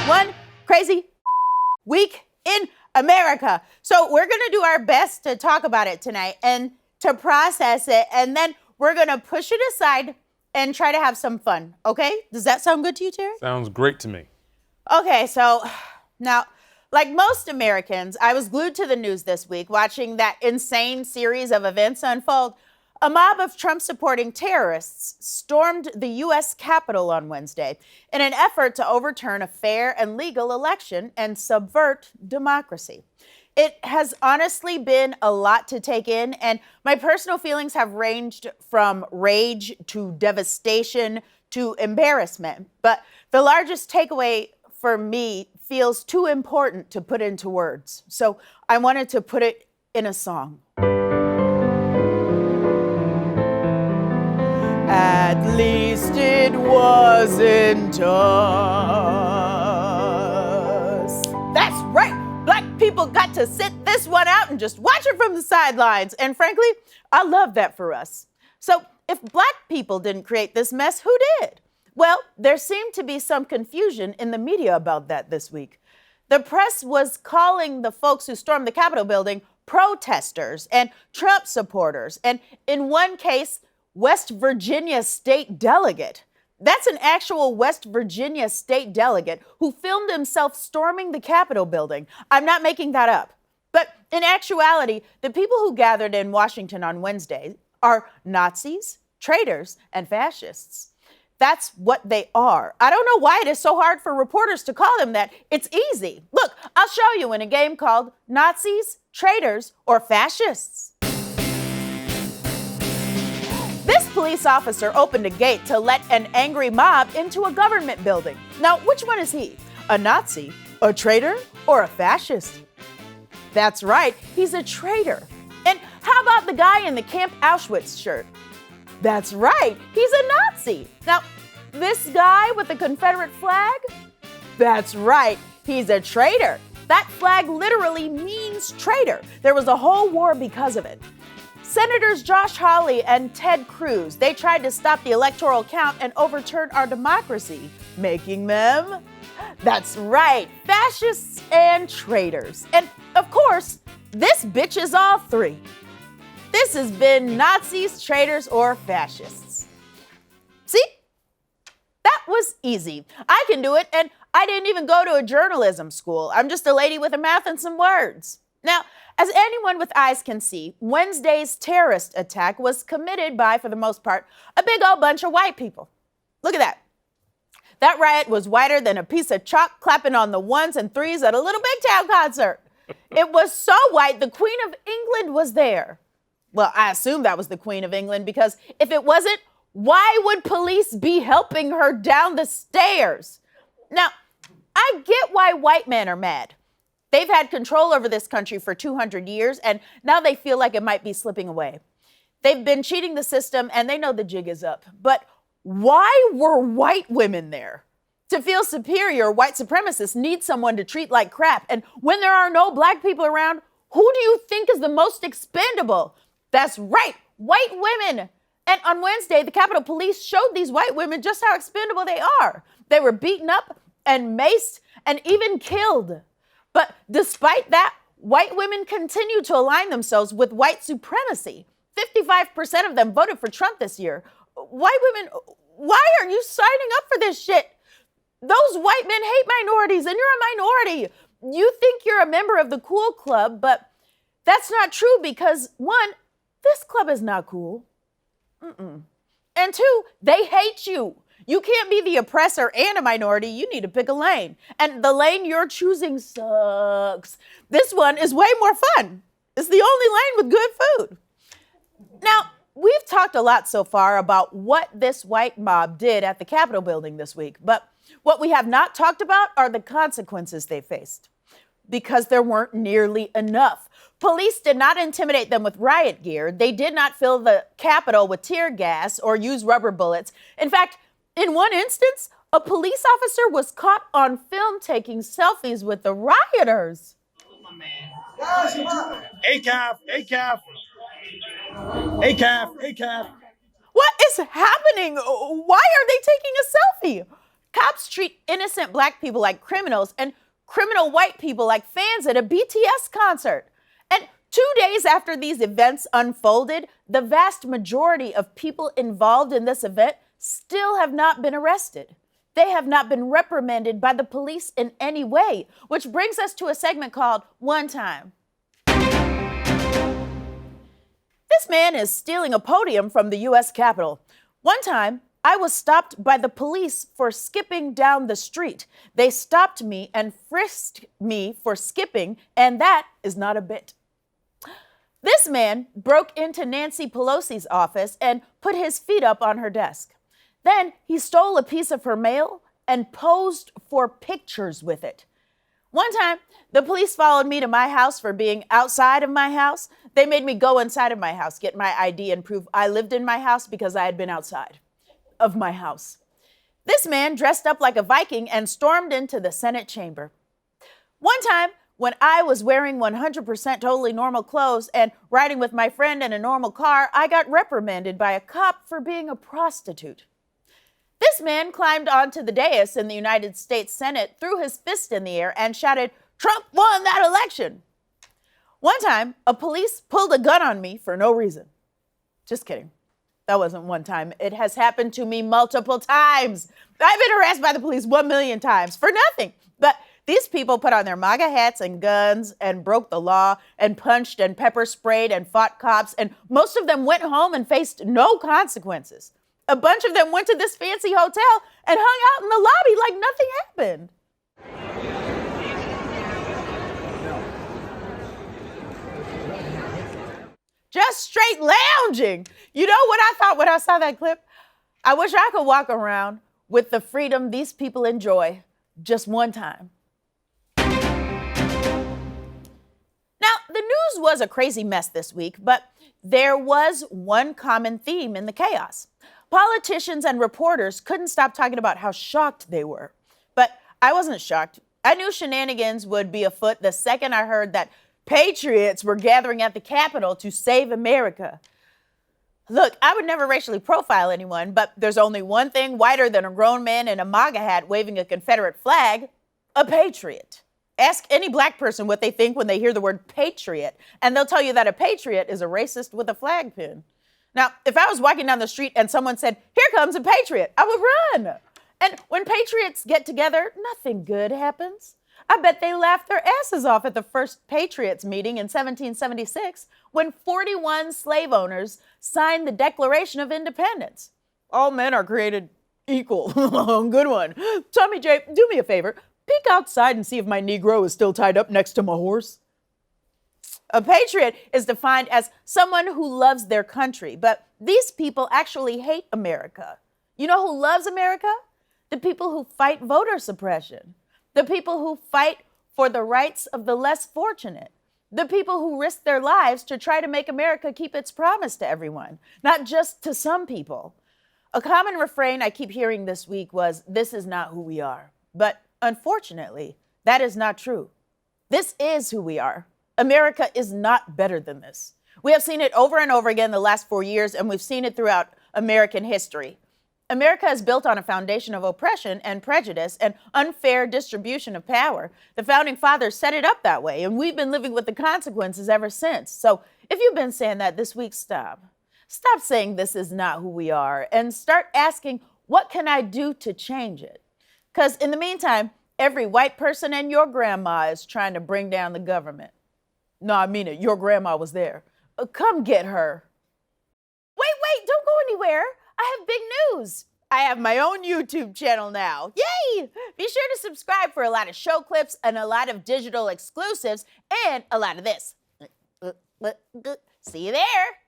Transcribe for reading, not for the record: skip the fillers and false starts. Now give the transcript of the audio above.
One crazy week in America. So we're gonna do our best to talk about it tonight and to process it, and then we're gonna push it aside and try to have some fun, okay? Does that sound good to you, Terry? Sounds great to me. Okay, so now, like most Americans, I was glued to the news this week watching that insane series of events unfold. A mob of Trump-supporting terrorists stormed the U.S. Capitol on Wednesday in an effort to overturn a fair and legal election and subvert democracy. It has honestly been a lot to take in, and my personal feelings have ranged from rage to devastation to embarrassment. But the largest takeaway for me feels too important to put into words, so I wanted to put it in a song. At least it wasn't us. That's right. Black people got to sit this one out and just watch it from the sidelines. And frankly, I love that for us. So if black people didn't create this mess, who did? Well, there seemed to be some confusion in the media about that this week. The press was calling the folks who stormed the Capitol building protesters and Trump supporters. And in one case, West Virginia state delegate. That's an actual West Virginia state delegate who filmed himself storming the Capitol building. I'm not making that up. But in actuality, the people who gathered in Washington on Wednesday are Nazis, traitors, and fascists. That's what they are. I don't know why it is so hard for reporters to call them that. It's easy. Look, I'll show you in a game called Nazis, Traitors, or Fascists. This police officer opened a gate to let an angry mob into a government building. Now, which one is he? A Nazi, a traitor, or a fascist? That's right, he's a traitor. And how about the guy in the Camp Auschwitz shirt? That's right, he's a Nazi. Now, this guy with the Confederate flag? That's right, he's a traitor. That flag literally means traitor. There was a whole war because of it. Senators Josh Hawley and Ted Cruz, they tried to stop the electoral count and overturn our democracy, making them, that's right, fascists and traitors. And of course, this bitch is all three. This has been Nazis, traitors, or fascists. See? That was easy. I can do it, and I didn't even go to a journalism school. I'm just a lady with a mouth and some words. Now, as anyone with eyes can see, Wednesday's terrorist attack was committed by, for the most part, a big old bunch of white people. Look at that. That riot was whiter than a piece of chalk clapping on the ones and threes at a Little Big Town concert. It was so white, the Queen of England was there. Well, I assume that was the Queen of England, because if it wasn't, why would police be helping her down the stairs? Now, I get why white men are mad. They've had control over this country for 200 years, and now they feel like it might be slipping away. They've been cheating the system, and they know the jig is up. But why were white women there? To feel superior, white supremacists need someone to treat like crap. And when there are no black people around, who do you think is the most expendable? That's right, white women. And on Wednesday, the Capitol Police showed these white women just how expendable they are. They were beaten up and maced and even killed. But despite that, white women continue to align themselves with white supremacy. 55% of them voted for Trump this year. White women, why are you signing up for this shit? Those white men hate minorities, and you're a minority. You think you're a member of the cool club, but that's not true because, one, this club is not cool. And two, they hate you. You can't be the oppressor and a minority. You need to pick a lane. And the lane you're choosing sucks. This one is way more fun. It's the only lane with good food. Now, we've talked a lot so far about what this white mob did at the Capitol building this week, but what we have not talked about are the consequences they faced, because there weren't nearly enough. Police did not intimidate them with riot gear. They did not fill the Capitol with tear gas or use rubber bullets. In fact, in one instance, a police officer was caught on film taking selfies with the rioters. ACAF. What is happening? Why are they taking a selfie? Cops treat innocent black people like criminals and criminal white people like fans at a BTS concert. And 2 days after these events unfolded, the vast majority of people involved in this event still have not been arrested. They have not been reprimanded by the police in any way, which brings us to a segment called One Time. This man is stealing a podium from the U.S. Capitol. One time, I was stopped by the police for skipping down the street. They stopped me and frisked me for skipping, and that is not a bit. This man broke into Nancy Pelosi's office and put his feet up on her desk. Then he stole a piece of her mail and posed for pictures with it. One time, the police followed me to my house for being outside of my house. They made me go inside of my house, get my ID, and prove I lived in my house because I had been outside of my house. This man dressed up like a Viking and stormed into the Senate chamber. One time, when I was wearing 100% totally normal clothes and riding with my friend in a normal car, I got reprimanded by a cop for being a prostitute. This man climbed onto the dais in the United States Senate, threw his fist in the air, and shouted, "Trump won that election." One time, a police pulled a gun on me for no reason. Just kidding. That wasn't one time. It has happened to me multiple times. I've been harassed by the police 1 million times for nothing. But these people put on their MAGA hats and guns and broke the law and punched and pepper sprayed and fought cops, and most of them went home and faced no consequences. A bunch of them went to this fancy hotel and hung out in the lobby like nothing happened. Just straight lounging. You know what I thought when I saw that clip? I wish I could walk around with the freedom these people enjoy just one time. Now, the news was a crazy mess this week, but there was one common theme in the chaos. Politicians and reporters couldn't stop talking about how shocked they were. But I wasn't shocked. I knew shenanigans would be afoot the second I heard that patriots were gathering at the Capitol to save America. Look, I would never racially profile anyone, but there's only one thing whiter than a grown man in a MAGA hat waving a Confederate flag: a patriot. Ask any black person what they think when they hear the word patriot, and they'll tell you that a patriot is a racist with a flag pin. Now, if I was walking down the street and someone said, "Here comes a patriot," I would run. And when patriots get together, nothing good happens. I bet they laughed their asses off at the first Patriots meeting in 1776 when 41 slave owners signed the Declaration of Independence. All men are created equal. Good one. Tommy J, do me a favor. Peek outside and see if my Negro is still tied up next to my horse. A patriot is defined as someone who loves their country, but these people actually hate America. You know who loves America? The people who fight voter suppression. The people who fight for the rights of the less fortunate. The people who risk their lives to try to make America keep its promise to everyone, not just to some people. A common refrain I keep hearing this week was, "This is not who we are." But unfortunately, that is not true. This is who we are. America is not better than this. We have seen it over and over again the last 4 years, and we've seen it throughout American history. America is built on a foundation of oppression and prejudice and unfair distribution of power. The founding fathers set it up that way, and we've been living with the consequences ever since. So if you've been saying that this week, stop. Stop saying this is not who we are and start asking, what can I do to change it? Because in the meantime, every white person and your grandma is trying to bring down the government. No, I mean it. Your grandma was there. Come get her. Wait, don't go anywhere. I have big news. I have my own YouTube channel now. Yay! Be sure to subscribe for a lot of show clips and a lot of digital exclusives and a lot of this. See you there.